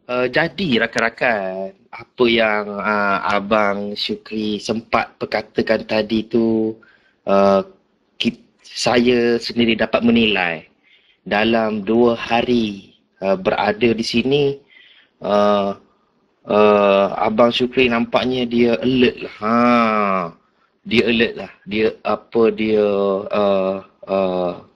Jadi rakan-rakan, apa yang Abang Syukri sempat perkatakan tadi tu, uh, saya sendiri dapat menilai dalam 2 hari berada di sini, uh, Abang Syukri nampaknya dia alert lah. Dia alert lah. Dia apa dia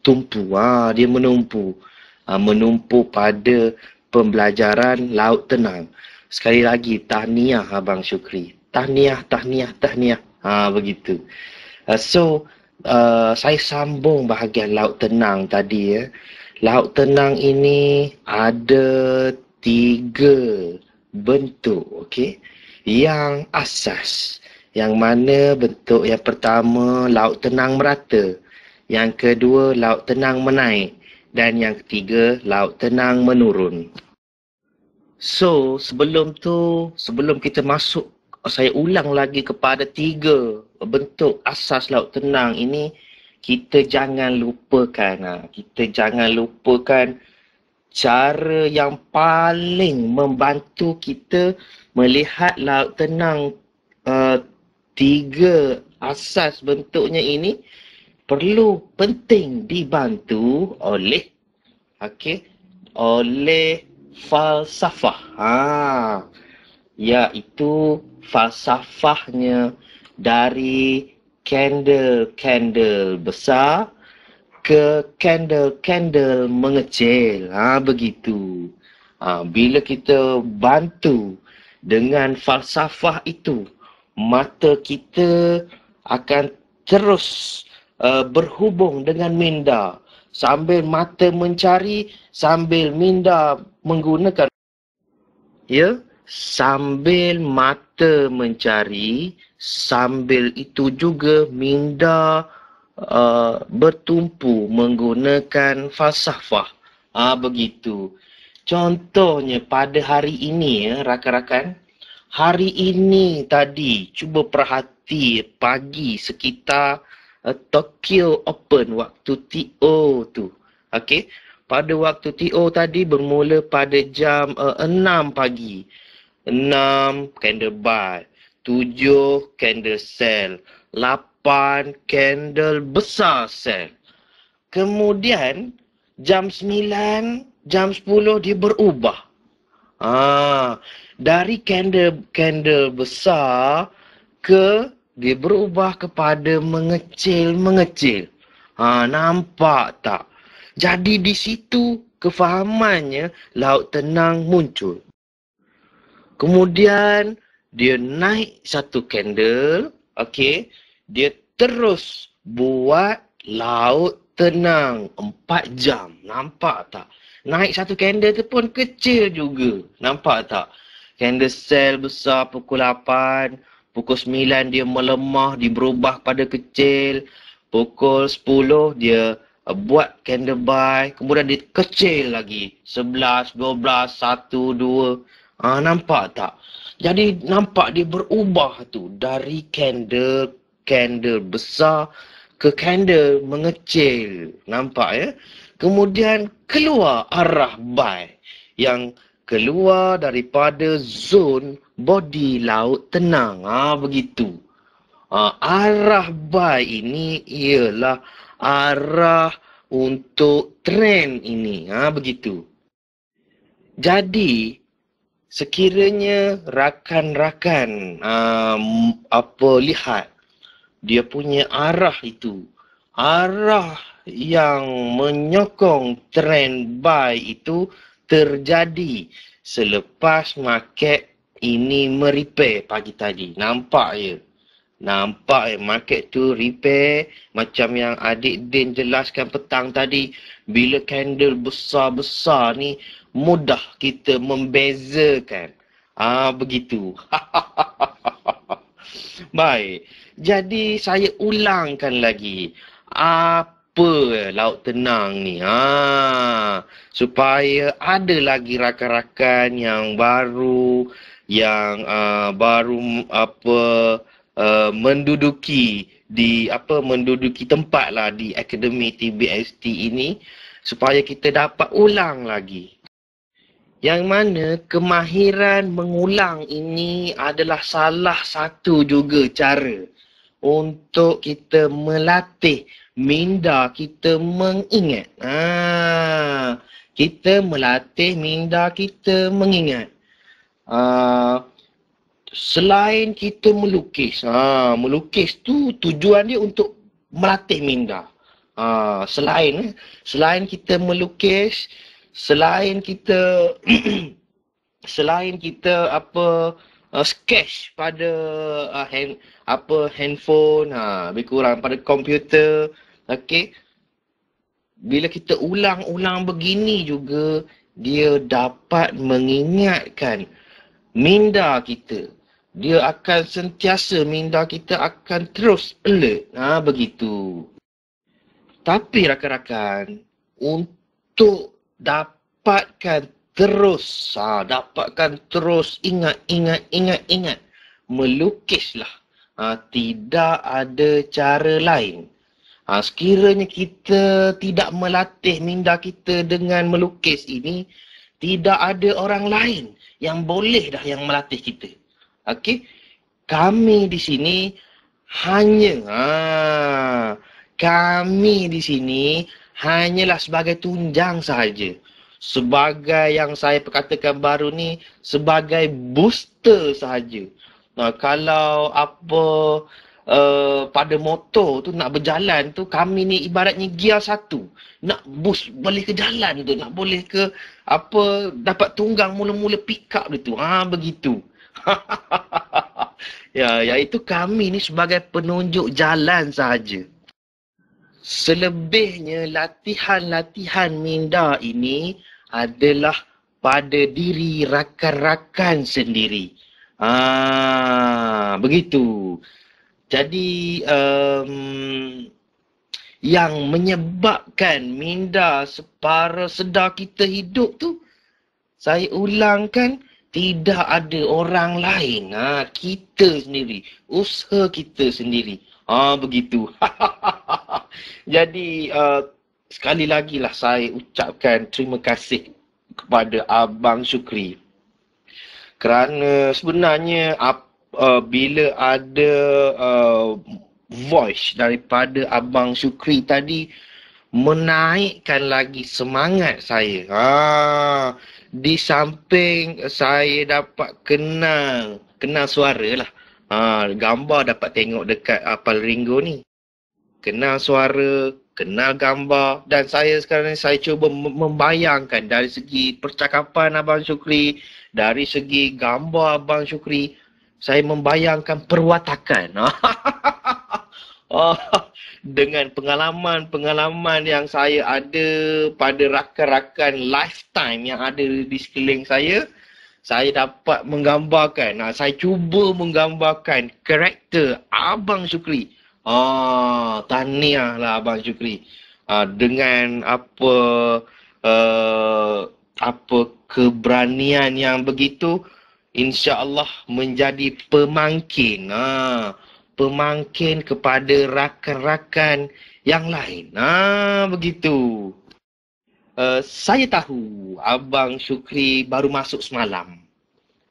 tumpu. Dia menumpu. Menumpu pada pembelajaran laut tenang. Sekali lagi, tahniah Abang Syukri. Tahniah, tahniah, tahniah. Begitu. Saya sambung bahagian laut tenang tadi ya. Laut tenang ini ada 3 bentuk, okey. Yang asas, yang mana bentuk yang pertama laut tenang merata, yang kedua laut tenang menaik dan yang ketiga laut tenang menurun. Sebelum kita masuk, saya ulang lagi kepada 3 bentuk asas laut tenang ini, kita jangan lupakan cara yang paling membantu kita melihat laut tenang 3 asas bentuknya ini penting dibantu oleh falsafah. Iaitu falsafahnya dari candle besar ke candle mengecil. Begitu. Bila kita bantu dengan falsafah itu, mata kita akan terus berhubung dengan minda. Sambil mata mencari, sambil minda menggunakan. Sambil mata mencari, sambil itu juga minda bertumpu menggunakan falsafah. Begitu. Contohnya pada hari ini rakan-rakan. Hari ini tadi, cuba perhati pagi sekitar Tokyo Open waktu TO tu. Okey. Pada waktu TO tadi bermula pada jam 6 pagi. 6 candle buy, 7 candle sell, 8 candle besar sell. Kemudian jam 9, jam 10 dia berubah. Dari candle besar ke dia berubah kepada mengecil. Nampak tak? Jadi di situ kefahamannya laut tenang muncul. Kemudian dia naik satu candle, okey. Dia terus buat laut tenang 4 jam. Nampak tak? Naik satu candle tu pun kecil juga. Nampak tak? Candle sell besar pukul 8, pukul 9 dia melemah, dia berubah pada kecil. Pukul 10 dia buat candle buy, kemudian dia kecil lagi. 11, 12, 1, 2. Nampak tak? Jadi nampak dia berubah tu dari candle besar ke candle mengecil. Nampak ya? Kemudian keluar arah buy yang keluar daripada zon body laut tenang. Begitu. Arah buy ini ialah arah untuk trend ini. Begitu. Jadi sekiranya rakan-rakan lihat dia punya arah itu, arah yang menyokong trend buy itu terjadi selepas market ini merepair pagi tadi. Nampak ya? Market tu repair macam yang adik Din jelaskan petang tadi. Bila candle besar-besar ni mudah kita membezakan. Begitu. Baik. Jadi saya ulangkan lagi. Apa laut tenang ni? Supaya ada lagi rakan-rakan yang baru menduduki tempat lah di Akademi TBST ini, supaya kita dapat ulang lagi. Yang mana kemahiran mengulang ini adalah salah satu juga cara untuk kita melatih minda kita mengingat. Kita melatih minda kita mengingat. Selain kita melukis, melukis tu tujuan dia untuk melatih minda. Selain kita melukis, selain kita sketch pada handphone, lebih kurang pada komputer, okey. Bila kita ulang-ulang begini juga, dia dapat mengingatkan minda kita. Dia akan sentiasa, minda kita akan terus alert. Begitu. Tapi rakan-rakan, untuk dapatkan terus ingat, melukislah. Tidak ada cara lain. Sekiranya kita tidak melatih minda kita dengan melukis ini, tidak ada orang lain yang boleh dah yang melatih kita. Okey? Kami di sini hanyalah sebagai tunjang sahaja. Sebagai yang saya perkatakan baru ni, sebagai booster sahaja. Kalau pada motor tu nak berjalan tu, kami ni ibaratnya gear 1. Nak boost boleh ke jalan tu, nak boleh ke dapat tunggang mula-mula pick up dia tu. Begitu. Iaitu kami ni sebagai penunjuk jalan sahaja. Selebihnya latihan-latihan minda ini adalah pada diri rakan-rakan sendiri. Begitu. Jadi yang menyebabkan minda separa sedar kita hidup tu, saya ulangkan, tidak ada orang lain. Kita sendiri. Usaha kita sendiri. Begitu. Jadi sekali lagi lah saya ucapkan terima kasih kepada Abang Syukri. Kerana sebenarnya bila ada voice daripada Abang Syukri tadi, menaikkan lagi semangat saya. Di samping saya dapat kenal suara lah. Gambar dapat tengok dekat Palringo ni. Kenal suara, kenal gambar, dan saya sekarang ni saya cuba membayangkan dari segi percakapan Abang Syukri, dari segi gambar Abang Syukri, saya membayangkan perwatakan. Dengan pengalaman-pengalaman yang saya ada pada rakan-rakan lifetime yang ada di sekeliling saya dapat menggambarkan, saya cuba menggambarkan karakter Abang Syukri. Tahniah lah Abang Syukri. Dengan keberanian yang begitu, insya-Allah menjadi pemangkin. Pemangkin kepada rakan-rakan yang lain. Begitu. Saya tahu Abang Syukri baru masuk semalam.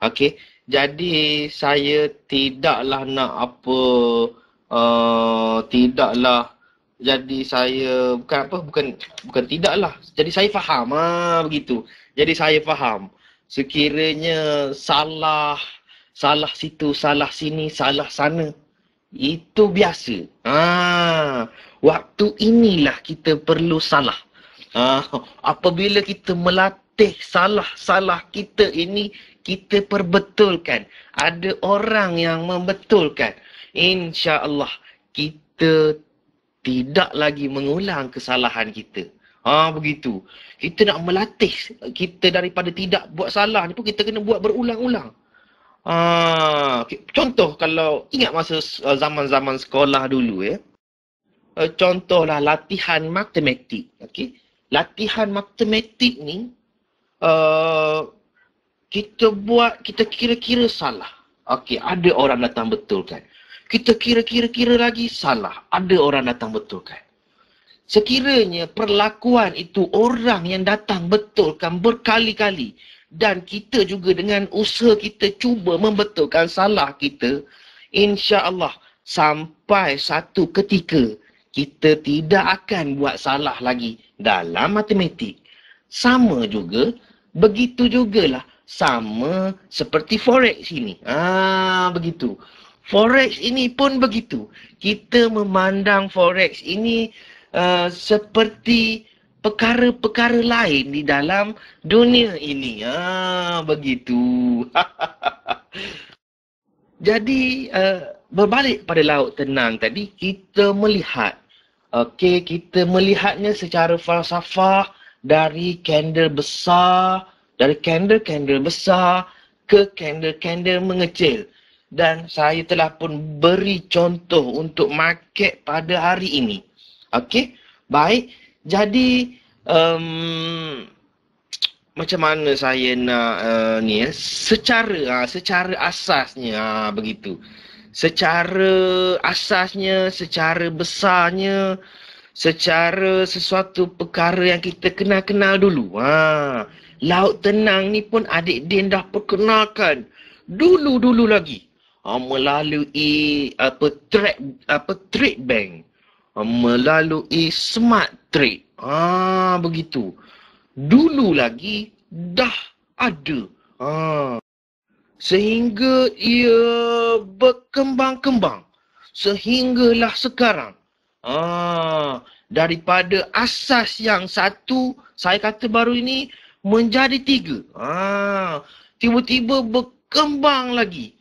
Okey. Jadi saya tidaklah nak jadi saya bukan tidaklah. Jadi saya faham begitu. Jadi saya faham. Sekiranya salah situ, salah sini, salah sana, itu biasa. Waktu inilah kita perlu salah. Apabila kita melatih salah kita ini, kita perbetulkan. Ada orang yang membetulkan. InsyaAllah kita tidak lagi mengulang kesalahan kita. Begitu. Kita nak melatih kita daripada tidak buat salah ni pun kita kena buat berulang-ulang. Contoh kalau ingat masa zaman-zaman sekolah dulu ya. Contohlah latihan matematik. Okey. Latihan matematik ni kita kira-kira salah. Okey, ada orang datang betulkan. Kita kira-kira lagi salah. Ada orang datang betulkan. Sekiranya perlakuan itu orang yang datang betulkan berkali-kali, dan kita juga dengan usaha kita cuba membetulkan salah kita, insya-Allah sampai satu ketika kita tidak akan buat salah lagi dalam matematik. Sama juga, begitu jugalah sama seperti forex ini. Begitu. Forex ini pun begitu. Kita memandang forex ini seperti perkara-perkara lain di dalam dunia ini. Begitu. Jadi, berbalik pada laut tenang tadi, kita melihat. Okey, kita melihatnya secara falsafah dari candle besar, dari candle-candle besar ke candle-candle mengecil. Dan saya telah pun beri contoh untuk market pada hari ini. Okey, baik. Jadi, macam mana saya nak ni ya? Secara asasnya begitu. Secara asasnya, secara besarnya, secara sesuatu perkara yang kita kenal dulu. Laut tenang ni pun adik Din dah perkenalkan dulu lagi. Melalui trade bank, melalui smart trade. Begitu. Dulu lagi dah ada. Sehingga ia berkembang-kembang. Sehinggalah sekarang. Daripada asas yang satu, saya kata baru ini, menjadi 3. Tiba-tiba berkembang lagi.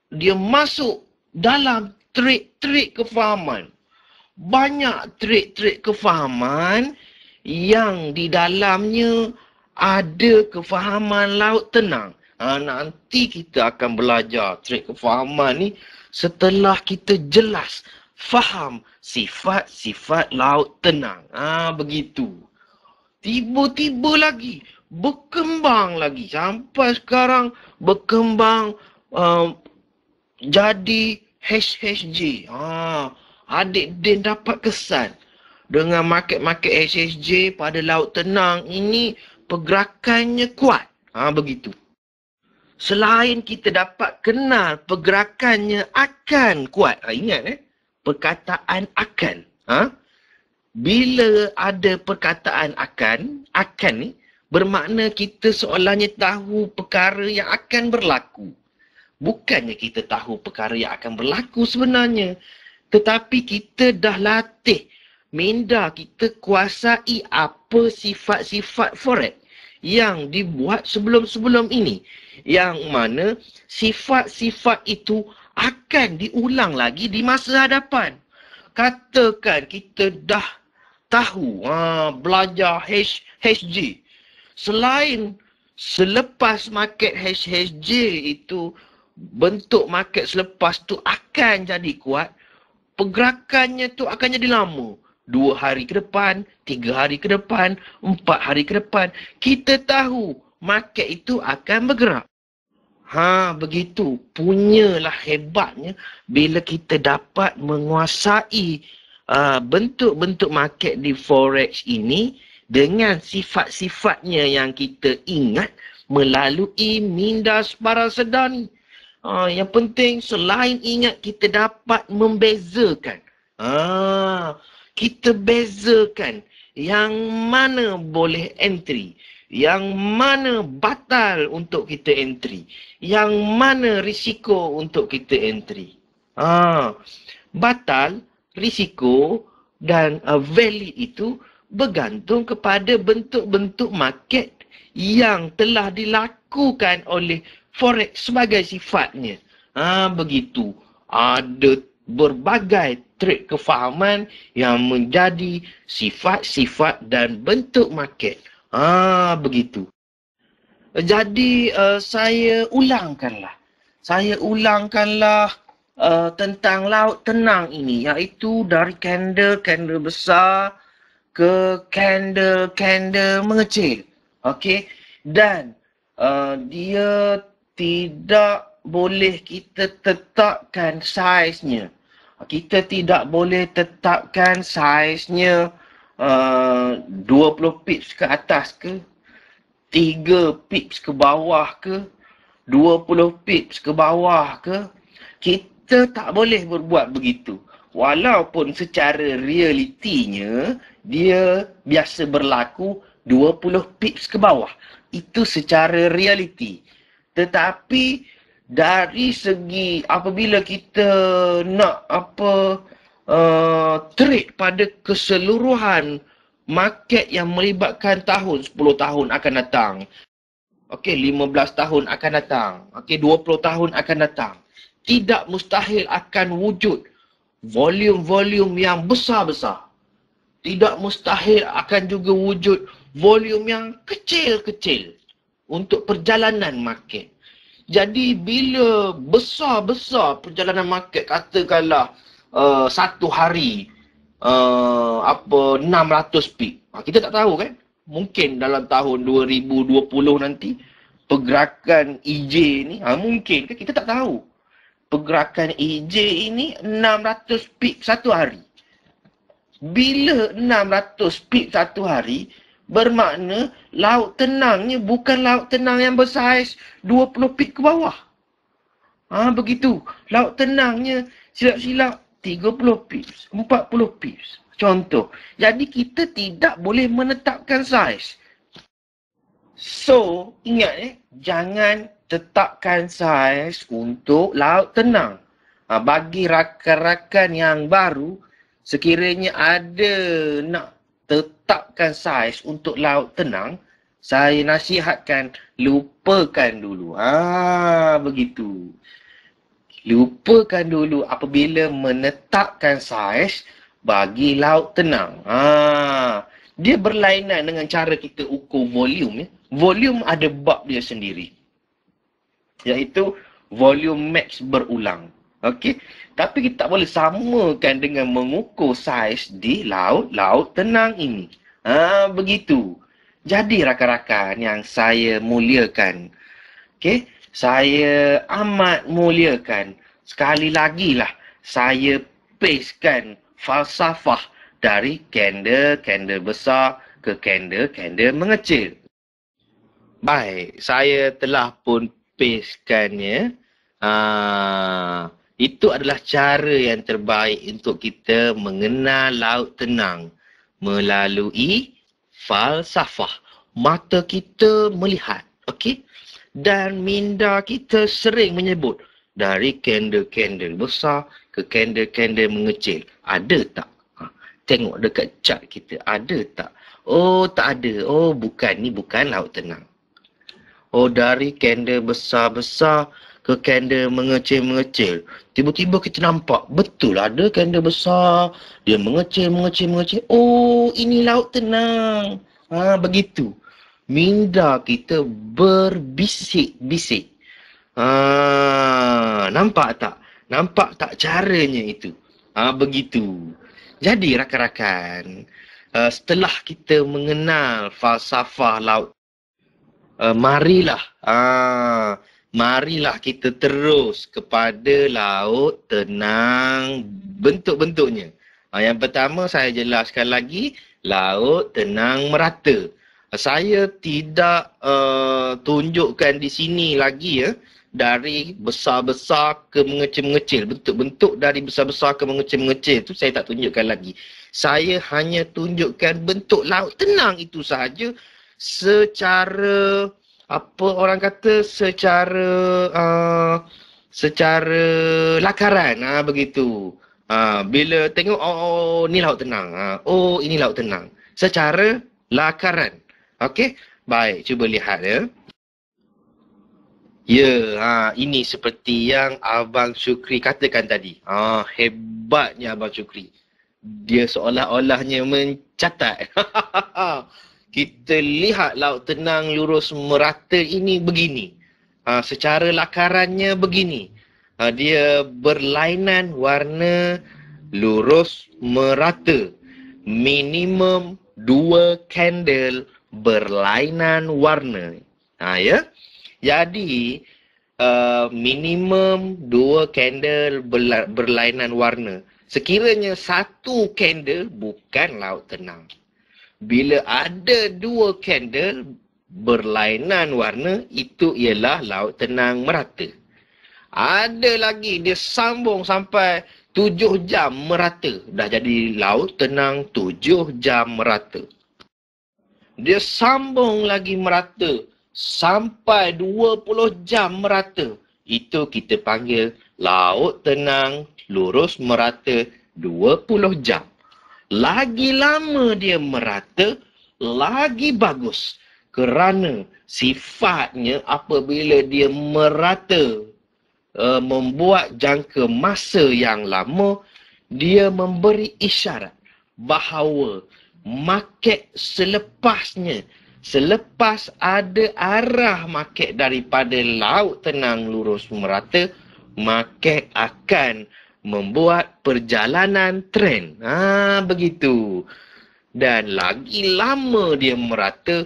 Dia masuk dalam trade kefahaman. Banyak trade kefahaman yang di dalamnya ada kefahaman laut tenang. Nanti kita akan belajar trade kefahaman ni setelah kita jelas faham sifat-sifat laut tenang. Begitu. Tiba-tiba lagi, berkembang lagi. Sampai sekarang berkembang jadi HHJ. Adik Din dapat kesan dengan market-market HHJ pada laut tenang ini pergerakannya kuat. Begitu. Selain kita dapat kenal pergerakannya akan kuat. Ingat perkataan akan. Bila ada perkataan akan ni bermakna kita seolahnya tahu perkara yang akan berlaku. Bukannya kita tahu perkara yang akan berlaku sebenarnya. Tetapi kita dah latih. Minda kita kuasai apa sifat-sifat forex yang dibuat sebelum-sebelum ini. Yang mana sifat-sifat itu akan diulang lagi di masa hadapan. Katakan kita dah tahu belajar HHJ. Selepas market HHJ itu, bentuk market selepas tu akan jadi kuat. Pergerakannya tu akan jadi lama. 2 hari ke depan, 3 hari ke depan, 4 hari ke depan. Kita tahu market itu akan bergerak. Begitu. Punyalah hebatnya bila kita dapat menguasai bentuk-bentuk market di forex ini dengan sifat-sifatnya yang kita ingat melalui minda separa sedar ni. Yang penting selain ingat kita dapat membezakan. Kita bezakan yang mana boleh entry, yang mana batal untuk kita entry, yang mana risiko untuk kita entry. Batal, risiko dan valid itu bergantung kepada bentuk-bentuk market yang telah dilakukan oleh forex sebagai sifatnya. Begitu. Ada berbagai trade kefahaman yang menjadi sifat-sifat dan bentuk market. Begitu. Jadi saya ulangkanlah tentang laut tenang ini, iaitu dari candle besar ke candle mengecil. Okey. Dan dia tidak boleh kita tetapkan saiznya. Kita tidak boleh tetapkan saiznya 20 pips ke atas ke 3 pips ke bawah ke, 20 pips ke bawah ke, kita tak boleh berbuat begitu. Walaupun secara realitinya, dia biasa berlaku 20 pips ke bawah. Itu secara realiti. Tetapi dari segi apabila kita nak trade pada keseluruhan market yang melibatkan tahun, 10 tahun akan datang. Okey, 15 tahun akan datang. Okey, 20 tahun akan datang. Tidak mustahil akan wujud volume-volume yang besar-besar. Tidak mustahil akan juga wujud volume yang kecil-kecil untuk perjalanan market. Jadi bila besar-besar perjalanan market, katakanlah satu hari 600 pip. Kita tak tahu kan? Mungkin dalam tahun 2020 nanti pergerakan EJ ni mungkin kan, kita tak tahu. Pergerakan EJ ini 600 pip satu hari. Bila 600 pip satu hari, bermakna laut tenangnya bukan laut tenang yang bersaiz 20 pip ke bawah. Begitu. Laut tenangnya silap-silap 30 pips, 40 pips. Contoh. Jadi kita tidak boleh menetapkan saiz. So, ingat jangan tetapkan saiz untuk laut tenang. Bagi rakan-rakan yang baru, sekiranya ada nak tetapkan saiz untuk laut tenang, saya nasihatkan lupakan dulu. Begitu. Lupakan dulu apabila menetapkan saiz bagi laut tenang. Dia berlainan dengan cara kita ukur volume. Volume ada bab dia sendiri, iaitu volume max berulang. Okey, tapi kita tak boleh samakan dengan mengukur saiz di laut tenang ini. Begitu. Jadi rakan-rakan yang saya muliakan, okey, saya amat muliakan, sekali lagi lah saya pastekan falsafah dari candle besar ke candle mengecil. Baik, saya telah pun pastekannya. Itu adalah cara yang terbaik untuk kita mengenal laut tenang melalui falsafah. Mata kita melihat, okey? Dan minda kita sering menyebut dari candle besar ke candle mengecil. Ada tak? Tengok dekat chart kita, ada tak? Oh, tak ada. Oh, ni bukan laut tenang. Oh, dari candle besar-besar ke candle mengecil-mengecil. Tiba-tiba kita nampak, betul ada candle besar, dia mengecil. Oh, ini laut tenang. Begitu. Minda kita berbisik-bisik. Nampak tak? Nampak tak caranya itu? Begitu. Jadi rakan-rakan, setelah kita mengenal falsafah laut, marilah kita terus kepada laut tenang bentuk-bentuknya. Yang pertama saya jelaskan lagi, laut tenang merata. Saya tidak tunjukkan di sini lagi dari besar-besar ke mengecil-mengecil. Bentuk-bentuk dari besar-besar ke mengecil-mengecil itu saya tak tunjukkan lagi. Saya hanya tunjukkan bentuk laut tenang itu sahaja secara secara lakaran, begitu. Bila tengok ni laut tenang. Oh, ini laut tenang. Secara lakaran. Okey? Baik, cuba lihat Ya, ini seperti yang Abang Syukri katakan tadi. Hebatnya Abang Syukri. Dia seolah-olahnya mencatat. Kita lihat laut tenang lurus merata ini begini. Secara lakarannya begini. Dia berlainan warna lurus merata. Minimum 2 candle berlainan warna. Ya. Jadi minimum 2 candle berlainan warna. Sekiranya 1 candle bukan laut tenang. Bila ada 2 candle berlainan warna, itu ialah laut tenang merata. Ada lagi dia sambung sampai 7 jam merata. Dah jadi laut tenang 7 jam merata. Dia sambung lagi merata sampai 20 jam merata. Itu kita panggil laut tenang lurus merata 20 jam. Lagi lama dia merata, lagi bagus. Kerana sifatnya apabila dia merata, membuat jangka masa yang lama, dia memberi isyarat bahawa market selepasnya, selepas ada arah market daripada laut tenang lurus merata, market akan membuat perjalanan trend. Begitu. Dan lagi lama dia merata,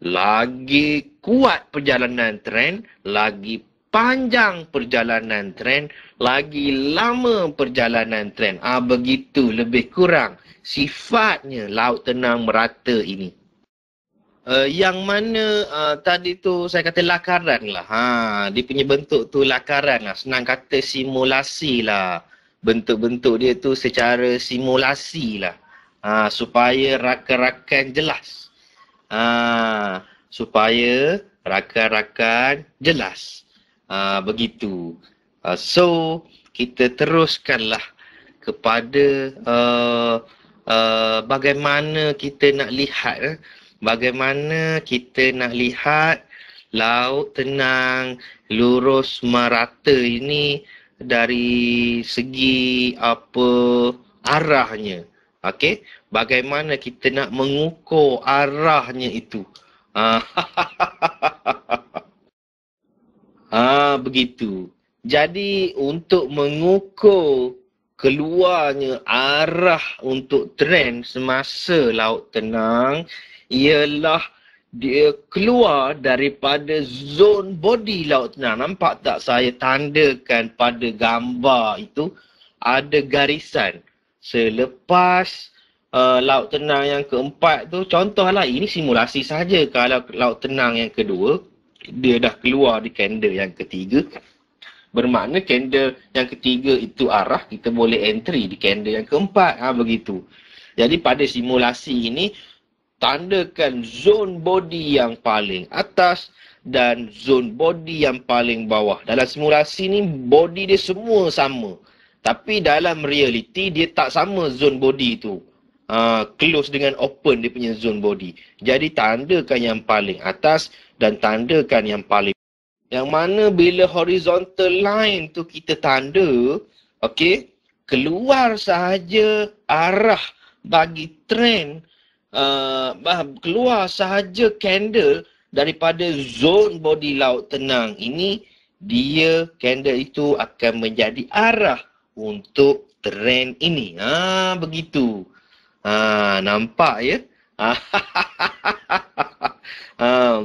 lagi kuat perjalanan trend, lagi panjang perjalanan trend, lagi lama perjalanan trend. Begitu lebih kurang sifatnya laut tenang merata ini. Yang mana tadi tu saya kata lakaran lah. Dia punya bentuk tu lakaran lah. Senang kata simulasi lah. Bentuk-bentuk dia tu secara simulasi lah. Supaya rakan-rakan jelas. Supaya rakan-rakan jelas. Begitu. So, kita teruskanlah kepada bagaimana kita nak lihat. Bagaimana kita nak lihat laut tenang lurus merata ini dari segi apa arahnya. Okey, bagaimana kita nak mengukur arahnya itu. Begitu. Jadi untuk mengukur keluarnya arah untuk trend semasa laut tenang ialah dia keluar daripada zon body laut tenang. Nampak tak saya tandakan pada gambar itu ada garisan. Selepas laut tenang yang keempat tu, contohlah ini simulasi saja. Kalau laut tenang yang kedua, dia dah keluar di candle yang ketiga. Bermakna candle yang ketiga itu arah, kita boleh entry di candle yang keempat. Begitu. Jadi pada simulasi ini, tandakan zon body yang paling atas dan zon body yang paling bawah. Dalam simulasi ni, body dia semua sama. Tapi dalam reality, dia tak sama zon body tu. Close dengan open dia punya zone body. Jadi tandakan yang paling atas dan tandakan yang paling. Yang mana bila horizontal line tu kita tanda, okey, keluar sahaja arah bagi trend, keluar sahaja candle daripada zone body laut tenang ini, dia candle itu akan menjadi arah untuk trend ini. Begitu. Nampak ya?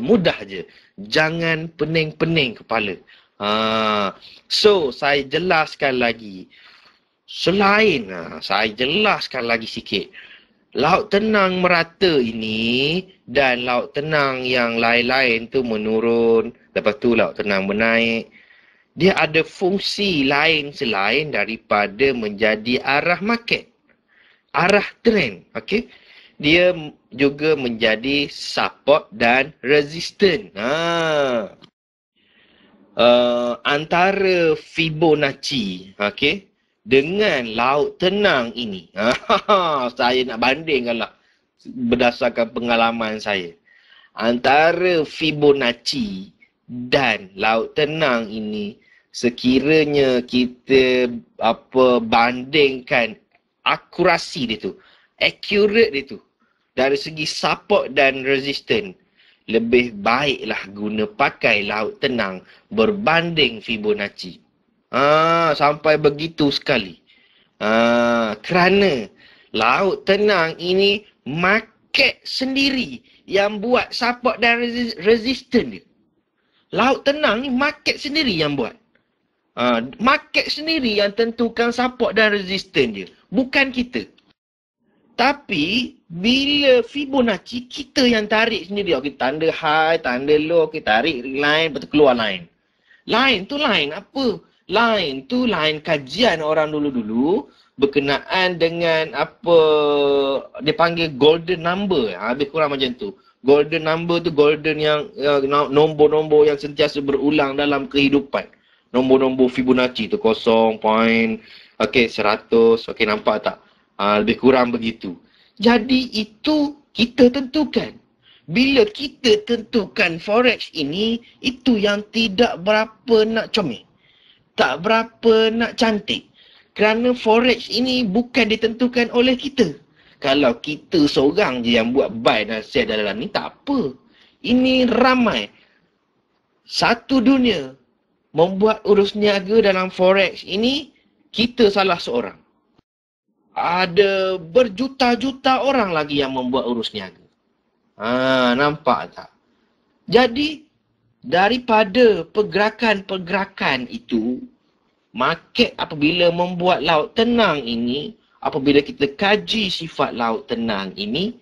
Mudah je. Jangan pening-pening kepala. So, saya jelaskan lagi. Saya jelaskan lagi sikit. Laut tenang merata ini dan laut tenang yang lain-lain tu menurun. Lepas tu laut tenang menaik. Dia ada fungsi lain selain daripada menjadi arah market. Arah trend, okey. Dia juga menjadi support dan resistance. Antara Fibonacci, okey, dengan laut tenang ini. Saya nak bandingkanlah berdasarkan pengalaman saya. Antara Fibonacci dan laut tenang ini, sekiranya kita bandingkan akurasi dia tu, accurate dia tu, dari segi support dan resistance, lebih baiklah guna pakai laut tenang berbanding Fibonacci. Sampai begitu sekali. Kerana laut tenang ini market sendiri yang buat support dan resistance dia. Laut tenang ni market sendiri yang buat. Market sendiri yang tentukan support dan resistance dia. Bukan kita. Tapi bila Fibonacci kita yang tarik sendiri. Okey, tanda high, tanda low, okey, tarik line, betul keluar line. Line tu line apa? Line tu line kajian orang dulu-dulu berkenaan dengan apa dia panggil golden number. Lebih kurang macam tu. Golden number tu golden yang nombor-nombor yang sentiasa berulang dalam kehidupan. Nombor-nombor Fibonacci tu 0, point, okey 100, okey nampak tak? Lebih kurang begitu. Jadi itu kita tentukan. Bila kita tentukan forex ini, itu yang tidak berapa nak comel. Tak berapa nak cantik. Kerana forex ini bukan ditentukan oleh kita. Kalau kita seorang je yang buat buy dan sell dalam ni, tak apa. Ini ramai. Satu dunia membuat urus niaga dalam forex ini, kita salah seorang. Ada berjuta-juta orang lagi yang membuat urus niaga. Nampak tak? Jadi, daripada pergerakan-pergerakan itu, market apabila membuat laut tenang ini, apabila kita kaji sifat laut tenang ini,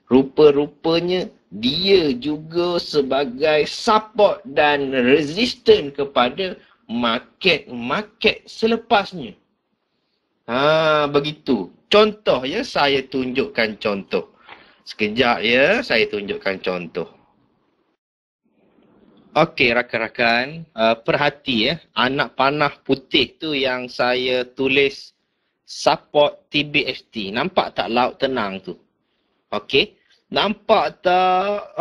rupa-rupanya dia juga sebagai support dan resistance kepada market-market selepasnya. Begitu. Contoh ya, saya tunjukkan contoh. Sekejap ya, saya tunjukkan contoh. Okey rakan-rakan, perhati ya, anak panah putih tu yang saya tulis support TBST. Nampak tak laut tenang tu? Okey, nampak tak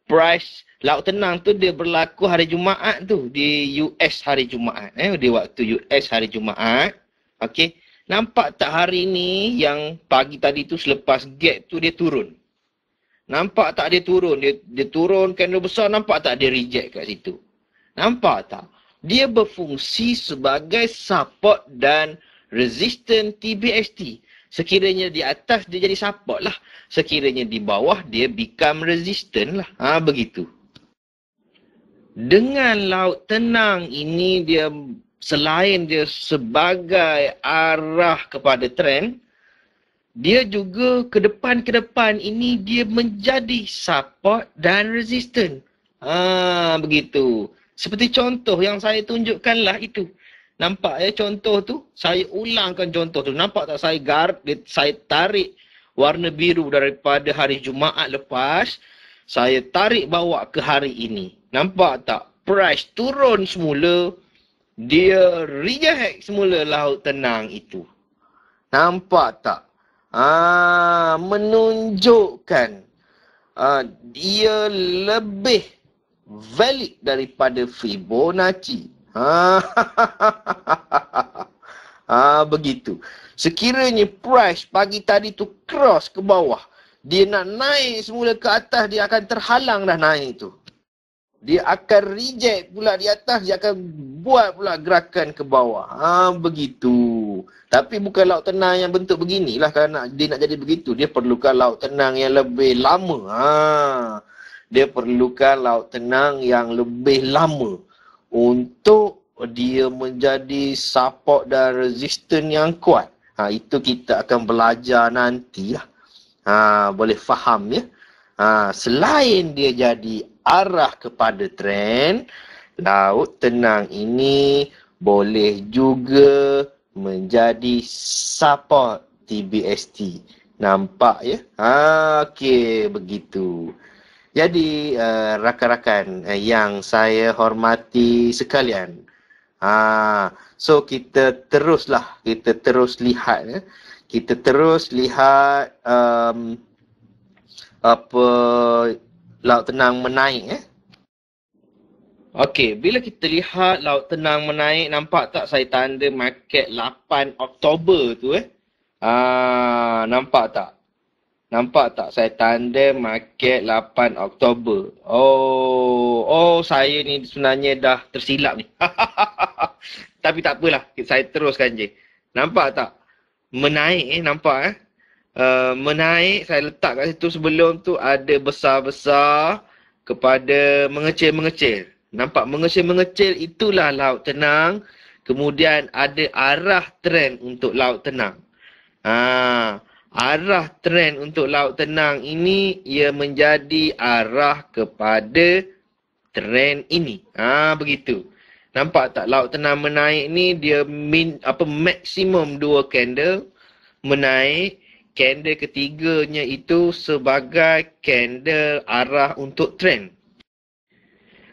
price laut tenang tu dia berlaku hari Jumaat tu di US hari Jumaat. Di waktu US hari Jumaat. Okey, nampak tak hari ni yang pagi tadi tu selepas gap tu dia turun? Nampak tak dia turun? Dia turun candle besar, nampak tak dia reject kat situ? Nampak tak? Dia berfungsi sebagai support dan resistance TBST. Sekiranya di atas dia jadi support lah. Sekiranya di bawah dia become resistant lah. Begitu. Dengan laut tenang ini dia selain dia sebagai arah kepada trend, dia juga ke depan ini dia menjadi support dan resistant. Begitu. Seperti contoh yang saya tunjukkan lah itu. Nampak ya contoh tu? Saya ulangkan contoh tu. Nampak tak saya tarik warna biru daripada hari Jumaat lepas. Saya tarik bawa ke hari ini. Nampak tak? Price turun semula. Dia reject semula laut tenang itu. Nampak tak? Menunjukkan dia lebih valid daripada Fibonacci. Begitu. Sekiranya price pagi tadi tu cross ke bawah, dia nak naik semula ke atas, dia akan terhalang dah naik tu. Dia akan reject pula di atas, dia akan buat pula gerakan ke bawah. Begitu. Tapi bukan laut tenang yang bentuk beginilah. Kalau dia nak jadi begitu, dia perlukan laut tenang yang lebih lama. Dia perlukan laut tenang yang lebih lama untuk dia menjadi support dan resistance yang kuat. Itu kita akan belajar nantilah. Boleh faham ya? Selain dia jadi arah kepada trend, laut tenang ini boleh juga menjadi support TBST. Nampak ya? Okey, begitu. Jadi rakan-rakan yang saya hormati sekalian, so kita terus lihat ya. Kita terus lihat apa laut tenang menaik ya. Okey, bila kita lihat laut tenang menaik, nampak tak saya tanda market 8 Oktober tu nampak tak? Nampak tak saya tanda market 8 Oktober. Oh saya ni sebenarnya dah tersilap ni. Tapi tak apalah, saya teruskan je. Nampak tak? Menaik nampak menaik, saya letak kat situ sebelum tu ada besar-besar kepada mengecil-mengecil. Nampak mengecil-mengecil, itulah laut tenang. Kemudian ada arah trend untuk laut tenang. arah trend untuk laut tenang ini ia menjadi arah kepada trend ini. Begitu. Nampak tak laut tenang menaik ni dia maksimum 2 candle menaik. Candle ketiganya itu sebagai candle arah untuk trend.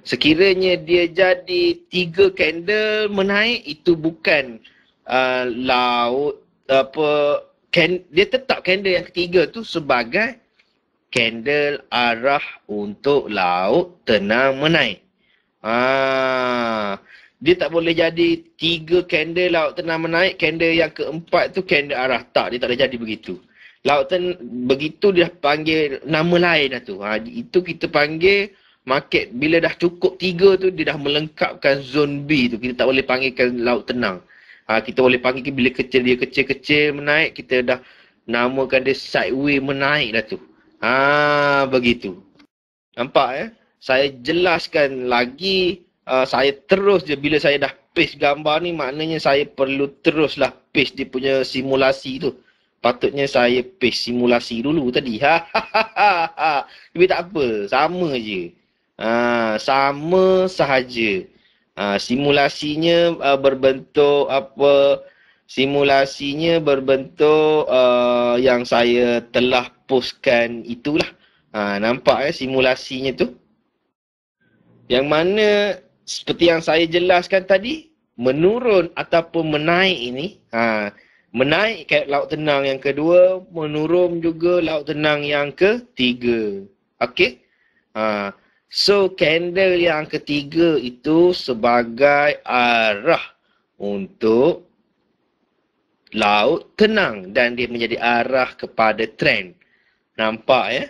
Sekiranya dia jadi 3 candle menaik, itu bukan laut dia tetap candle yang ketiga tu sebagai candle arah untuk laut tenang menaik. Dia tak boleh jadi 3 candle laut tenang menaik, candle yang keempat tu candle arah. Tak, dia tak boleh jadi begitu. Begitu dia panggil nama lain dah tu. Itu kita panggil market. Bila dah cukup 3 tu, dia dah melengkapkan zone B tu. Kita tak boleh panggilkan laut tenang. Kita boleh panggil bila dia kecil-kecil menaik, kita dah namakan dia sideway menaik dah tu. Begitu. Nampak ya? Saya jelaskan lagi, saya terus je bila saya dah paste gambar ni, maknanya saya perlu teruslah paste dia punya simulasi tu. Patutnya saya paste simulasi dulu tadi. Tapi tak apa, sama je. Sama sahaja. Simulasinya berbentuk apa? Simulasinya berbentuk yang saya telah postkan itulah. Nampak simulasinya tu? Yang mana seperti yang saya jelaskan tadi, menurun ataupun menaik ini, menaik kat laut tenang yang kedua, menurun juga laut tenang yang ketiga. Okey? So, candle yang ketiga itu sebagai arah untuk laut tenang dan dia menjadi arah kepada trend. Nampak ya?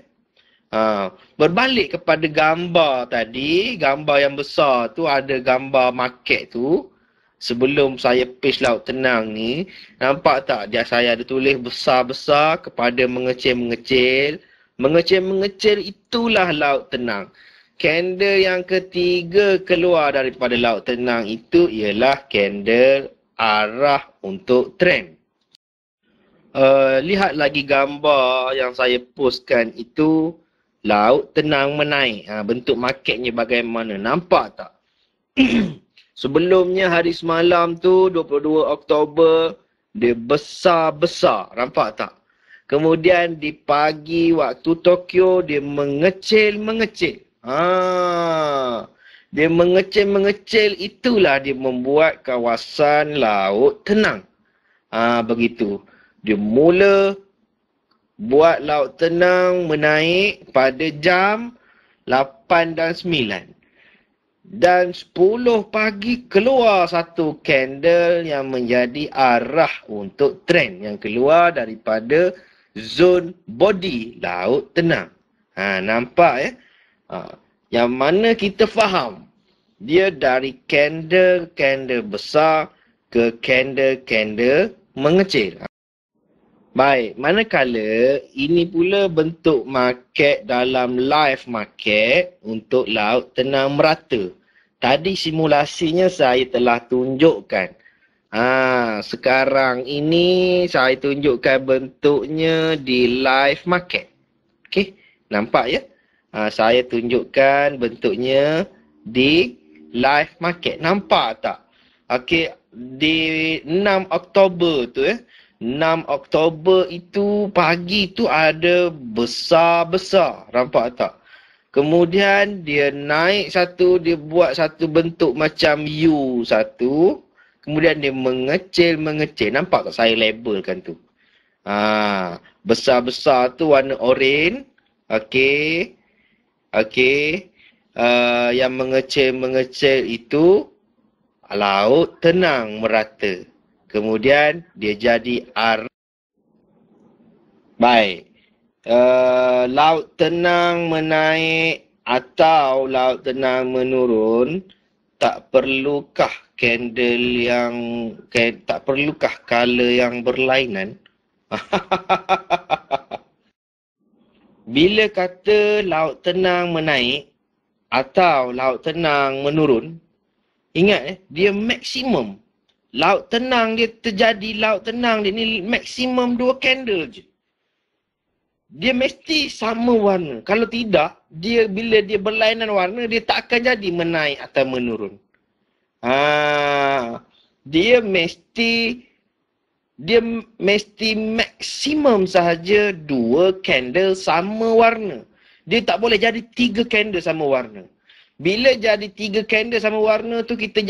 Berbalik kepada gambar tadi, gambar yang besar tu ada gambar market tu. Sebelum saya paste laut tenang ni, nampak tak saya ada tulis besar-besar kepada mengecil-mengecil. Mengecil-mengecil itulah laut tenang. Candle yang ketiga keluar daripada laut tenang itu ialah candle arah untuk trend. Lihat lagi gambar yang saya postkan itu, laut tenang menaik. Bentuk marketnya bagaimana? Nampak tak? Sebelumnya hari semalam tu 22 Oktober dia besar-besar. Nampak tak? Kemudian di pagi waktu Tokyo dia mengecil-mengecil. Dia mengecil-mengecil, itulah dia membuat kawasan laut tenang. Begitu. Dia mula buat laut tenang menaik pada jam 8 dan 9. Dan 10 pagi keluar satu candle yang menjadi arah untuk trend yang keluar daripada zon body laut tenang. Nampak ya? Yang mana kita faham dia dari candle besar ke candle mengecil. Baik, manakala ini pula bentuk market dalam live market untuk laut tenang merata. Tadi simulasinya saya telah tunjukkan. Sekarang ini saya tunjukkan bentuknya di live market. Okey, nampak ya? Saya tunjukkan bentuknya di live market. Nampak tak? Okey, di 6 Oktober tu 6 Oktober itu pagi tu ada besar-besar. Nampak tak? Kemudian dia naik satu, dia buat satu bentuk macam U satu. Kemudian dia mengecil-mengecil. Nampak tak saya labelkan tu? Besar-besar tu warna oranye. Okey. Okey. Yang mengecil-mengecil itu laut tenang merata. Kemudian dia jadi arah. Baik. Laut tenang menaik atau laut tenang menurun, tak perlukah tak perlukah color yang berlainan? Bila kata laut tenang menaik atau laut tenang menurun, ingat dia maksimum. Laut tenang dia terjadi, laut tenang dia ni maksimum 2 candle je. dia mesti sama warna. Kalau tidak, bila dia berlainan warna, dia tak akan jadi menaik atau menurun. Dia mesti maksimum sahaja 2 candle sama warna. Dia tak boleh jadi 3 candle sama warna. Bila jadi 3 candle sama warna tu kita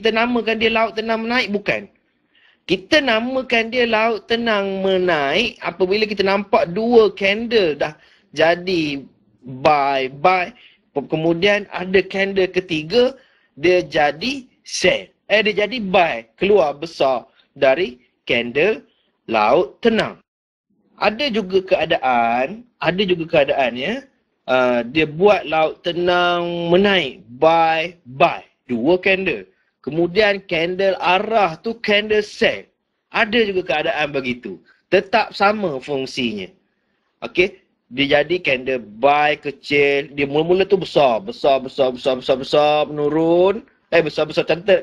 namakan dia laut tenang menaik, bukan. Kita namakan dia laut tenang menaik apabila kita nampak 2 candle dah jadi buy. Kemudian ada candle ketiga, dia jadi sell. Dia jadi buy, keluar besar dari candle laut tenang. Ada juga keadaan ya, dia buat laut tenang menaik, buy, 2 candle. Kemudian candle arah tu candle sell. Ada juga keadaan begitu. Tetap sama fungsinya. Okey, dia jadi candle buy kecil, dia mula-mula tu besar menurun. Besar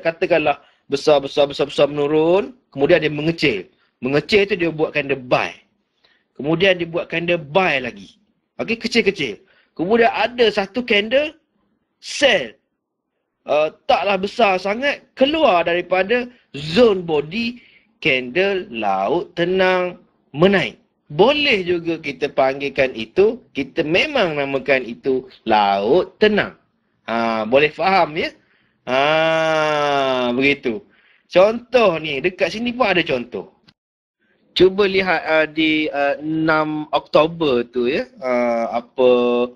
katakanlah besar menurun, kemudian dia mengecil. Mengecil tu dia buat candle buy. Kemudian dia buat candle buy lagi. Okey, kecil-kecil. Kemudian ada satu candle sell. Taklah besar sangat, keluar daripada zone body candle laut tenang menaik. Boleh juga kita panggilkan itu, kita memang namakan itu laut tenang. Boleh faham ya? Begitu. Contoh ni, dekat sini pun ada contoh. Cuba lihat di 6 Oktober tu ya. Apa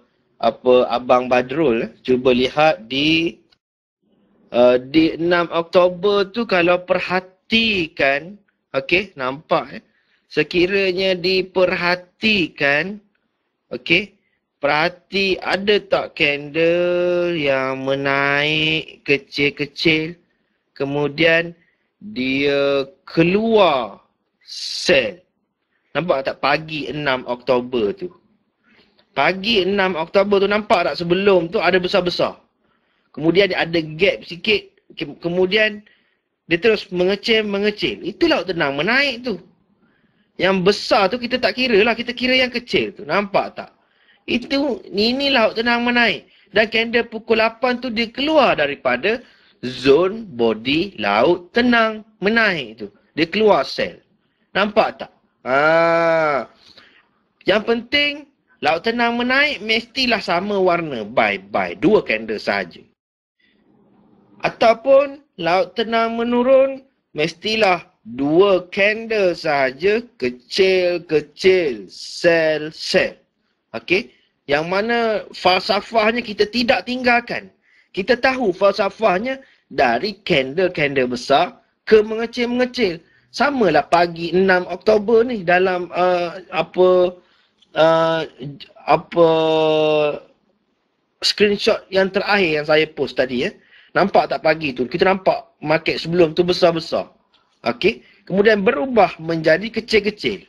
Abang Badrul, cuba lihat di 6 Oktober tu kalau perhatikan, okey, nampak sekiranya diperhatikan, okey, perhati ada tak candle yang menaik kecil-kecil, kemudian dia keluar sell. Nampak tak pagi 6 Oktober tu? Pagi 6 Oktober tu nampak tak sebelum tu ada besar-besar. Kemudian dia ada gap sikit. Kemudian dia terus mengecil. Itu laut tenang menaik tu. Yang besar tu kita tak kira lah. Kita kira yang kecil tu. Nampak tak? Ini laut tenang menaik. Dan candle pukul 8 tu dia keluar daripada zone body laut tenang menaik tu. Dia keluar sell. Nampak tak? Yang penting laut tenang menaik mestilah sama warna. Buy. 2 candle saja. Ataupun laut tenang menurun, mestilah 2 candle sahaja, kecil-kecil, sell. Okey? Yang mana falsafahnya kita tidak tinggalkan. Kita tahu falsafahnya dari candle-candle besar ke mengecil-mengecil. Samalah pagi 6 Oktober ni dalam screenshot yang terakhir yang saya post tadi ya. Nampak tak pagi tu? Kita nampak market sebelum tu besar-besar. Okey. Kemudian berubah menjadi kecil-kecil.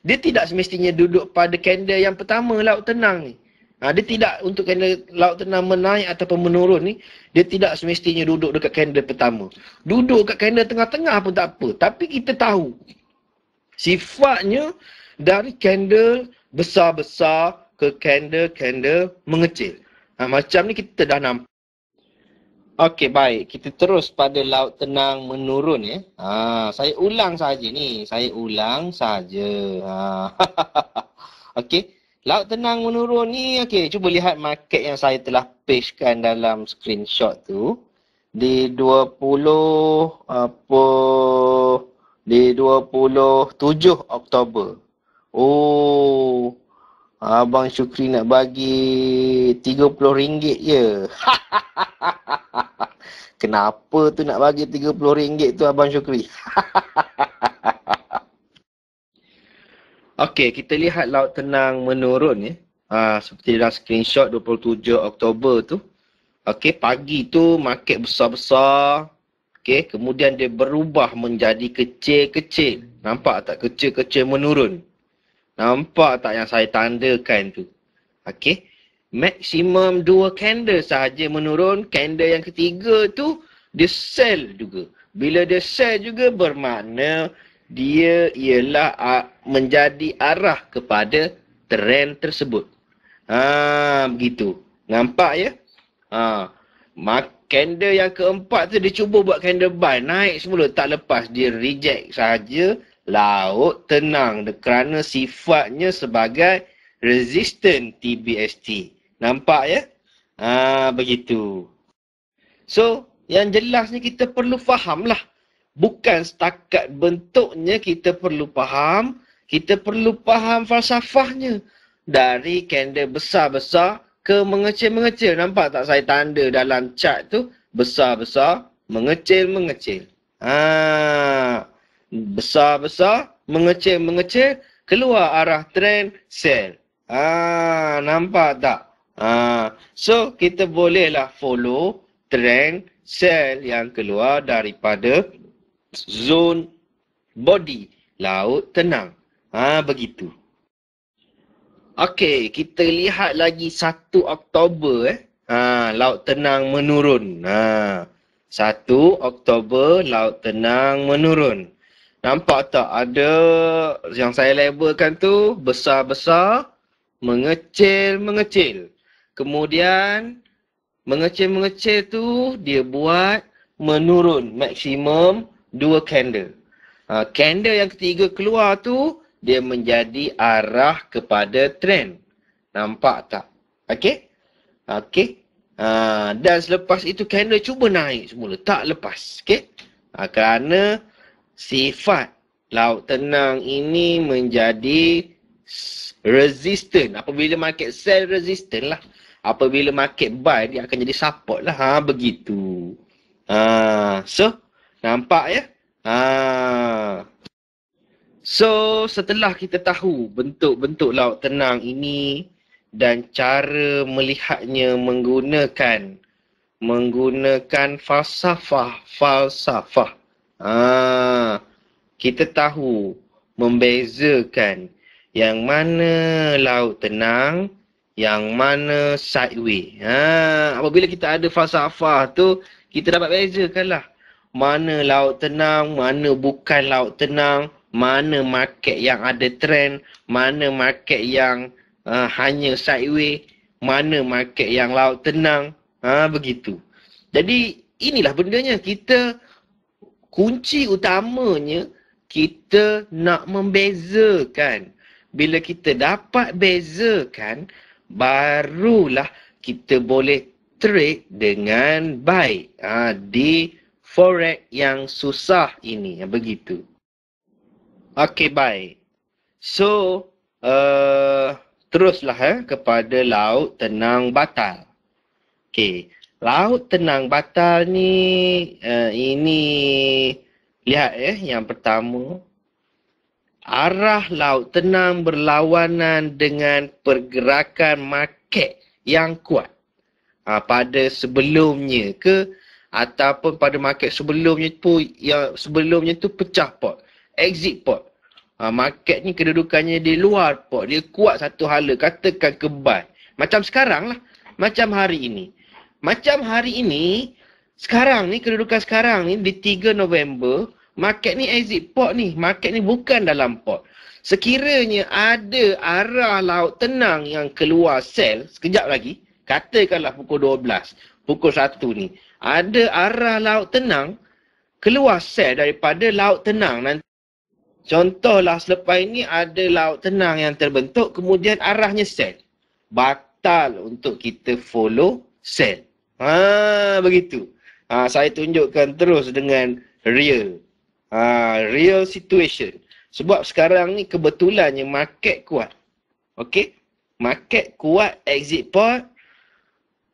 Dia tidak semestinya duduk pada candle yang pertama laut tenang ni. Dia tidak untuk candle laut tenang menaik ataupun menurun ni. Dia tidak semestinya duduk dekat candle pertama. Duduk kat candle tengah-tengah pun tak apa. Tapi kita tahu sifatnya dari candle besar-besar ke candle-candle mengecil. Macam ni kita dah nampak. Okey, baik. Kita terus pada laut tenang menurun ya. Saya ulang saja ni. Okey. Laut tenang menurun ni, okey, cuba lihat market yang saya telah pastekan dalam screenshot tu. Di 27 Oktober. Abang Syukri nak bagi RM30 je. Kenapa tu nak bagi RM30 tu Abang Syukri? Okey, kita lihat laut tenang menurun ya. Seperti dalam screenshot 27 Oktober tu. Okey, pagi tu market besar-besar. Okey, kemudian dia berubah menjadi kecil-kecil. Nampak tak kecil-kecil menurun? Nampak tak yang saya tandakan tu? Okey. Maksimum 2 candle sahaja menurun. Candle yang ketiga tu dia sell juga. Bila dia sell juga bermakna dia ialah menjadi arah kepada trend tersebut. Begitu. Nampak ya? Candle yang keempat tu dia cuba buat candle buy. Naik semula tak lepas. Dia reject sahaja laut tenang. Kerana sifatnya sebagai resistant TBST. Nampak ya? Begitu. So, yang jelasnya kita perlu faham lah. Bukan setakat bentuknya kita perlu faham. Kita perlu faham falsafahnya. Dari candle besar-besar ke mengecil-mengecil. Nampak tak saya tanda dalam chart tu? Besar-besar, mengecil-mengecil. Besar-besar, mengecil-mengecil, keluar arah trend sell. Nampak tak? So, kita bolehlah follow trend sell yang keluar daripada zone body, laut tenang. Begitu. Okey, kita lihat lagi 1 Oktober laut tenang menurun. 1 Oktober laut tenang menurun. Nampak tak ada yang saya labelkan tu besar-besar, mengecil-mengecil. Kemudian mengecil-mengecil tu dia buat menurun maksimum 2 candle. Candle yang ketiga keluar tu dia menjadi arah kepada trend. Nampak tak? Okey? Okey. Dan selepas itu candle cuba naik semula. Tak lepas. Okey? Kerana sifat laut tenang ini menjadi resistant. Apabila market sell resistant lah. Apabila market buy dia akan jadi support lah. Begitu. So, nampak ya? So, setelah kita tahu bentuk-bentuk laut tenang ini dan cara melihatnya menggunakan falsafah. Kita tahu membezakan yang mana laut tenang, yang mana sideway. Apabila kita ada falsafah tu, kita dapat bezakanlah mana laut tenang, mana bukan laut tenang, mana market yang ada trend, mana market yang hanya sideway, mana market yang laut tenang. Begitu. Jadi inilah bendanya. Kunci utamanya kita nak membezakan. Bila kita dapat bezakan, barulah kita boleh trade dengan baik di forex yang susah ini. Begitu. Okey, baik. So, teruslah kepada laut tenang batal. Okey, laut tenang batal ni, ini lihat yang pertama. Arah laut tenang berlawanan dengan pergerakan market yang kuat. Pada sebelumnya ke ataupun pada market sebelumnya tu pecah pot. Exit pot. Market ni kedudukannya di luar pot. Dia kuat satu hala. Katakan ke buy. Macam sekarang lah. Macam hari ini. Sekarang ni, kedudukan sekarang ni di 3 November. Market ni exit pot ni. Market ni bukan dalam pot. Sekiranya ada arah laut tenang yang keluar sell. Sekejap lagi. Katakanlah pukul 12. Pukul 1 ni. Ada arah laut tenang. Keluar sell daripada laut tenang. Nanti contohlah selepas ini ada laut tenang yang terbentuk, kemudian arahnya sell. Batal untuk kita follow sell. Begitu. Saya tunjukkan terus dengan real. Real situation. Sebab sekarang ni kebetulannya market kuat. Okey? Market kuat, exit pot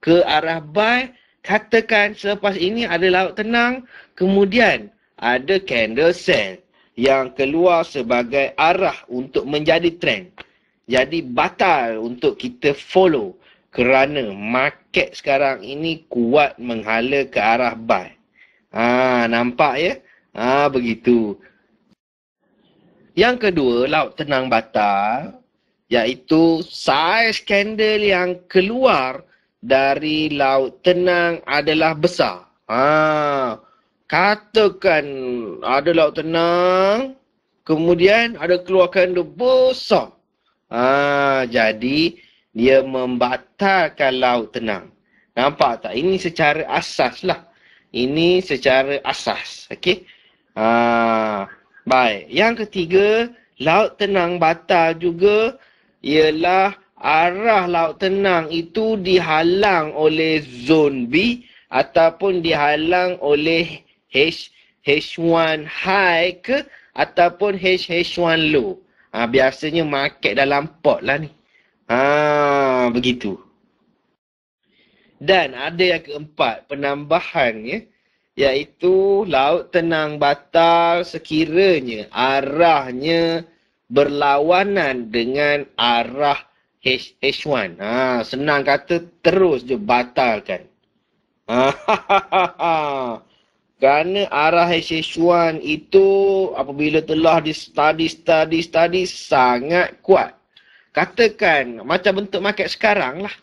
ke arah buy. Katakan selepas ini ada laut tenang, kemudian ada candle sell yang keluar sebagai arah untuk menjadi trend. Jadi batal untuk kita follow kerana market sekarang ini kuat menghala ke arah buy. Nampak ya? Begitu. Yang kedua, laut tenang batal, iaitu saiz candle yang keluar dari laut tenang adalah besar. Katakan ada laut tenang, kemudian ada keluar candle besar. Jadi dia membatalkan laut tenang. Nampak tak? Ini secara asas lah. Ini secara asas. Okey. Baik. Yang ketiga, laut tenang batal juga ialah arah laut tenang itu dihalang oleh zon B ataupun dihalang oleh H1 high ke ataupun H1 low. Biasanya market dalam pot lah ni. Begitu. Dan ada yang keempat, penambahan ya, iaitu laut tenang batal sekiranya arahnya berlawanan dengan arah H1. Senang kata terus je batalkan. Kerana arah H1 itu apabila telah di-study sangat kuat. Katakan macam bentuk market sekarang lah.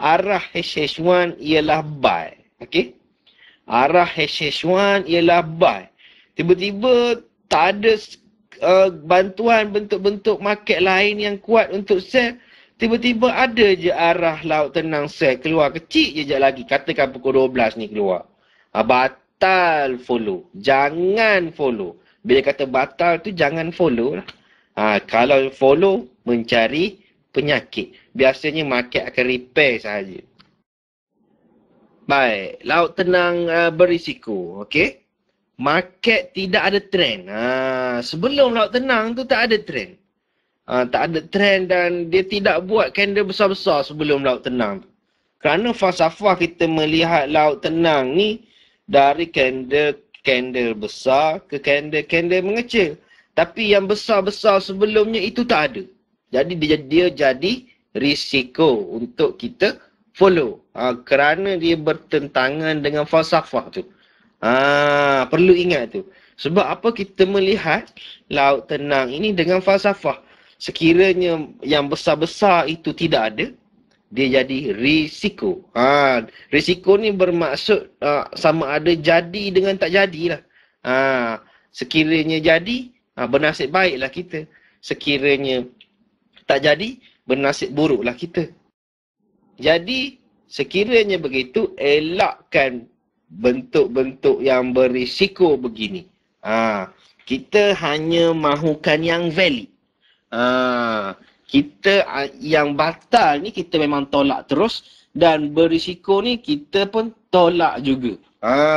Arah H1 ialah buy. Okey? Arah H1 ialah buy. Tiba-tiba tak ada bantuan bentuk-bentuk market lain yang kuat untuk sell. Tiba-tiba ada je arah laut tenang sell keluar. Kecil je lagi. Katakan pukul 12 ni keluar. Batal follow. Jangan follow. Bila kata batal tu jangan follow lah. Kalau follow mencari penyakit. Biasanya market akan repair sahaja. Baik, laut tenang berisiko. Okey. Market tidak ada trend. Sebelum laut tenang tu tak ada trend. Tak ada trend dan dia tidak buat candle besar-besar sebelum laut tenang tu. Kerana falsafah kita melihat laut tenang ni dari candle besar ke candle mengecil. Tapi yang besar-besar sebelumnya itu tak ada. Jadi dia jadi risiko untuk kita follow. Kerana dia bertentangan dengan falsafah tu. Perlu ingat tu. Sebab apa kita melihat laut tenang ini dengan falsafah. Sekiranya yang besar-besar itu tidak ada, dia jadi risiko. Risiko ni bermaksud sama ada jadi dengan tak jadilah. Sekiranya jadi, bernasib baiklah kita. Sekiranya tak jadi, bernasib buruklah kita. Jadi, sekiranya begitu, elakkan bentuk-bentuk yang berisiko begini. Kita hanya mahukan yang valid. Kita yang batal ni kita memang tolak terus dan berisiko ni kita pun tolak juga.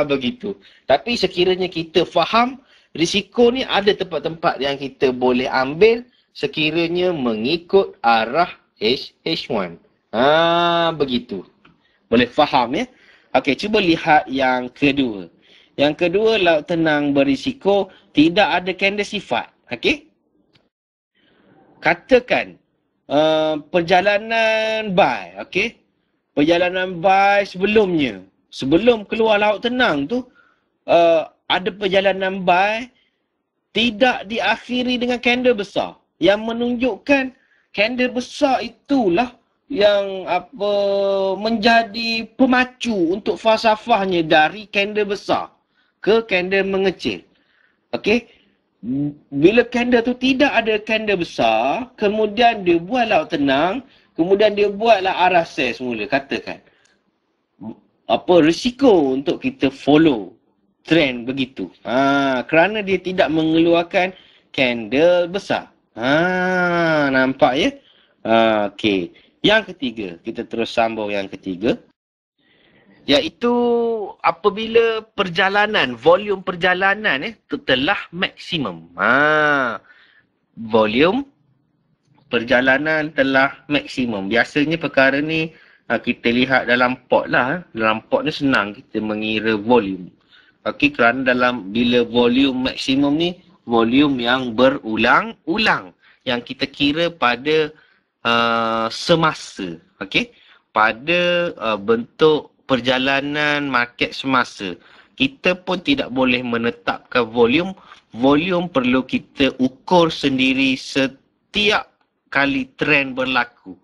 Begitu. Tapi sekiranya kita faham risiko ni ada tempat-tempat yang kita boleh ambil sekiranya mengikut arah H1. Begitu. Boleh faham ya? Okey, cuba lihat yang kedua. Yang kedua, laut tenang berisiko tidak ada candle sifat. Okey? Katakan perjalanan buy, okey? Perjalanan buy sebelumnya, sebelum keluar laut tenang tu ada perjalanan buy tidak diakhiri dengan candle besar. Yang menunjukkan candle besar itulah yang menjadi pemacu untuk falsafahnya dari candle besar ke candle mengecil. Okey? Bila candle tu tidak ada candle besar, kemudian dia buat laut tenang, kemudian dia buatlah arah sell semula, katakan. Risiko untuk kita follow trend begitu. Kerana dia tidak mengeluarkan candle besar. Nampak ya? Okey. Yang ketiga, kita terus sambung yang ketiga. Iaitu apabila volume perjalanan telah maksimum. Volume perjalanan telah maksimum. Biasanya perkara ni kita lihat dalam pot lah. Dalam pot ni senang kita mengira volume. Okey, kerana bila volume maksimum ni, volume yang berulang-ulang. Yang kita kira pada semasa. Okey, pada bentuk perjalanan market semasa. Kita pun tidak boleh menetapkan volume. Volume perlu kita ukur sendiri setiap kali trend berlaku.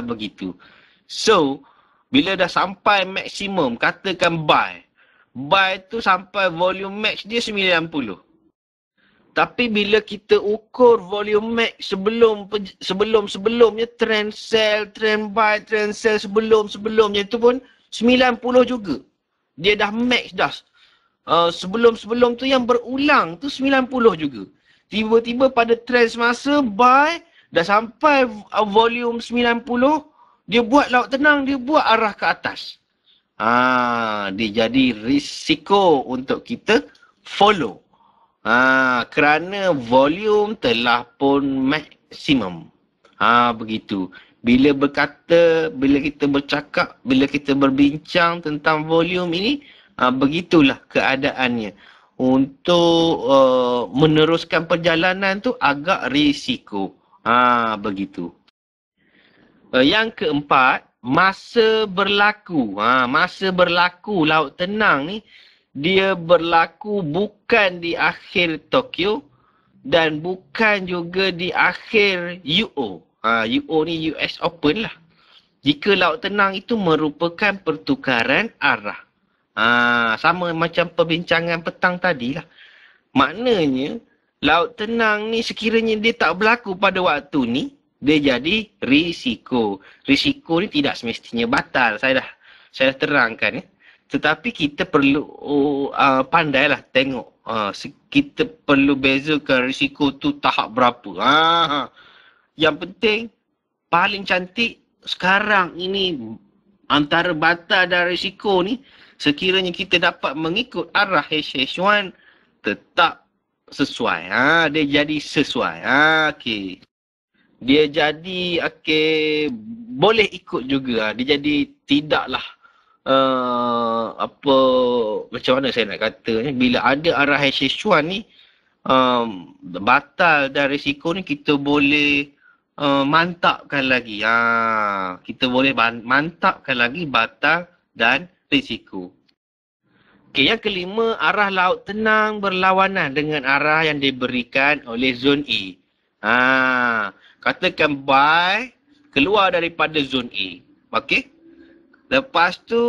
Begitu. So, bila dah sampai maksimum, katakan buy. Buy tu sampai volume max dia 90. Tapi bila kita ukur volume max sebelumnya trend sell, trend buy, trend sell sebelumnya itu pun 90 juga. Dia dah max dah. Sebelum tu yang berulang tu 90 juga. Tiba-tiba pada trend semasa buy dah sampai volume 90, dia buat laut tenang, dia buat arah ke atas. Dia jadi risiko untuk kita follow. Kerana volume telah pun maksimum. Begitu. Bila kita bercakap, bila kita berbincang tentang volume ini, begitulah keadaannya. Untuk meneruskan perjalanan tu agak risiko. Begitu. Yang keempat, masa berlaku. Masa berlaku laut tenang ni, dia berlaku bukan di akhir Tokyo dan bukan juga di akhir UO. UO ni US Open lah. Jika laut tenang itu merupakan pertukaran arah. Sama macam perbincangan petang tadi lah. Maknanya, laut tenang ni sekiranya dia tak berlaku pada waktu ni, dia jadi risiko. Risiko ni tidak semestinya batal. Saya dah terangkan ya. Tetapi kita perlu pandailah tengok. Kita perlu bezakan risiko tu tahap berapa. Yang penting, paling cantik sekarang ini antara batal dan risiko ni, sekiranya kita dapat mengikut arah HH1, tetap sesuai. Dia jadi sesuai. Okey. Dia jadi boleh ikut juga. Dia jadi tidaklah macam mana saya nak kata ni, bila ada arah HH1 ni batal dan risiko ni, kita boleh mantapkan lagi. Kita boleh mantapkan lagi batal dan risiko. Okey, yang kelima, arah laut tenang berlawanan dengan arah yang diberikan oleh zon A. Katakan buy keluar daripada zon A. Okey? Lepas tu,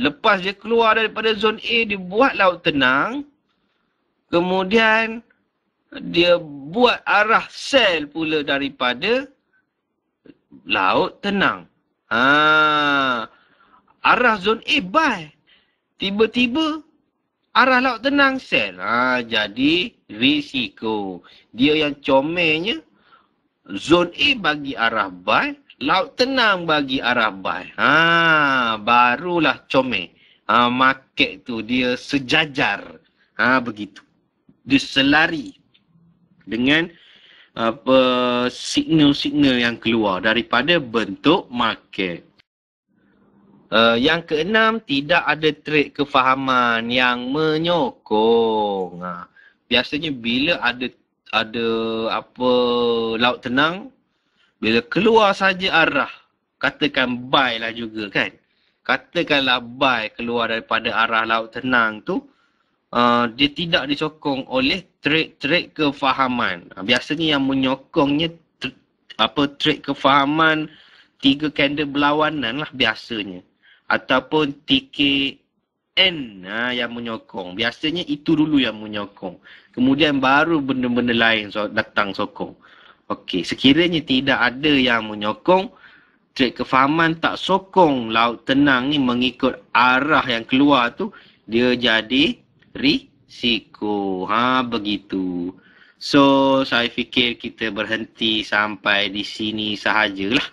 lepas dia keluar daripada zon A, dia buat laut tenang. Kemudian, dia buat arah sell pula daripada laut tenang. Arah zon A buy. Tiba-tiba, arah laut tenang sell. Jadi, risiko. Dia yang comelnya, zon A bagi arah buy, laut tenang bagi arah buy. Barulah comel. Market tu dia sejajar. Begitu. Dia selari dengan signal-signal yang keluar daripada bentuk market. Yang keenam, tidak ada trik kefahaman yang menyokong. Biasanya bila ada laut tenang, bila keluar saja arah, katakan buy lah juga kan. Katakanlah buy keluar daripada arah laut tenang tu, dia tidak disokong oleh trik kefahaman. Biasanya yang menyokongnya trik kefahaman 3 candle berlawanan lah biasanya. Ataupun TKN yang menyokong. Biasanya itu dulu yang menyokong. Kemudian baru benda-benda lain datang sokong. Okey, sekiranya tidak ada yang menyokong, trik kefahaman tak sokong laut tenang ni mengikut arah yang keluar tu, dia jadi risiko. Begitu. So, saya fikir kita berhenti sampai di sini sahajalah.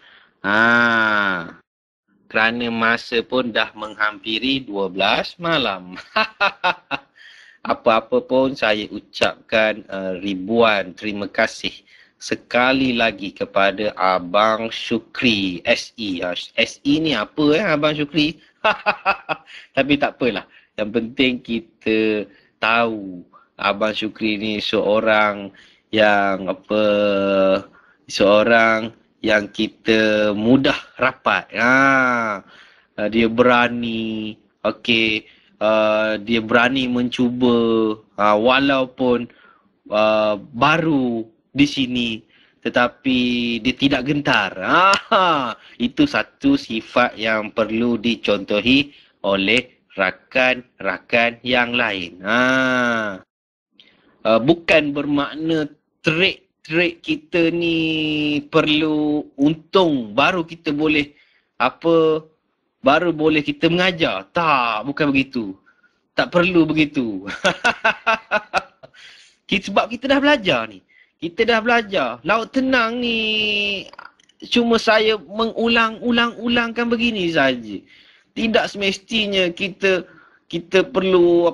Kerana masa pun dah menghampiri 12 malam. Apa-apa pun saya ucapkan ribuan terima kasih sekali lagi kepada Abang Syukri SE. SE ni apa Abang Syukri? Tapi tak apalah. Yang penting kita tahu Abang Syukri ni seorang yang kita mudah rapat. Dia berani. Okey. Dia berani mencuba walaupun baru di sini, tetapi dia tidak gentar. Itu satu sifat yang perlu dicontohi oleh rakan-rakan yang lain. bukan bermakna trade kita ni perlu untung baru kita boleh baru boleh kita mengajar. Tak, bukan begitu. Tak perlu begitu. Sebab kita dah belajar ni. Kita dah belajar. Laut tenang ni cuma saya mengulang-ulangkan begini saja. Tidak semestinya kita perlu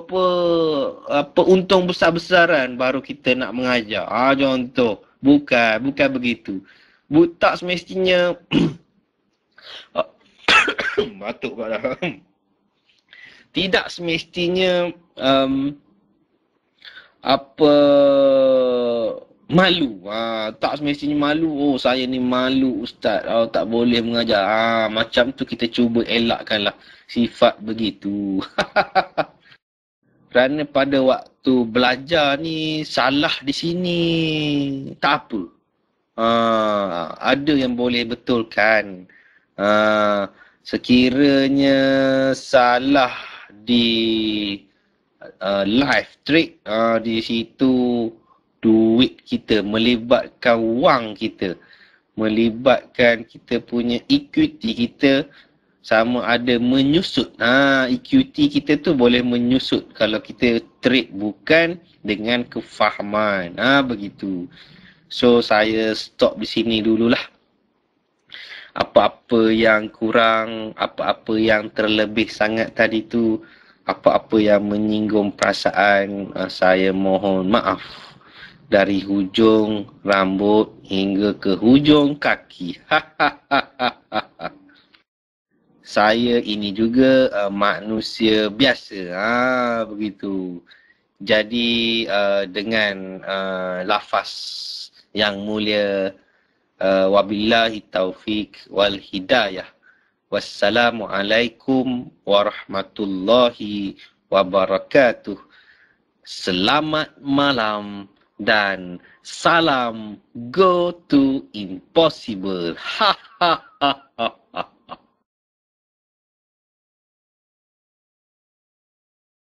untung besar-besaran baru kita nak mengajar. Contoh. Bukan begitu. Tak semestinya batuk pula dah. Tidak semestinya malu. Tak semestinya malu. Oh, saya ni malu ustaz. Tak boleh mengajar. Macam tu kita cuba elakkanlah sifat begitu. Kerana pada waktu belajar ni salah di sini. Tak apa. Ada yang boleh betulkan. Sekiranya salah di live trade, di situ duit kita, melibatkan wang kita, melibatkan kita punya equity kita, sama ada menyusut. Equity kita tu boleh menyusut kalau kita trade bukan dengan kefahaman. Begitu. So saya stop di sini dululah. Apa-apa yang kurang, apa-apa yang terlebih sangat tadi tu, apa-apa yang menyinggung perasaan, saya mohon maaf. Dari hujung rambut hingga ke hujung kaki. Saya ini juga manusia biasa. Begitu. Jadi dengan lafaz yang mulia, wabillahi taufik wal hidayah. Wassalamualaikum warahmatullahi wabarakatuh. Selamat malam dan salam go to impossible.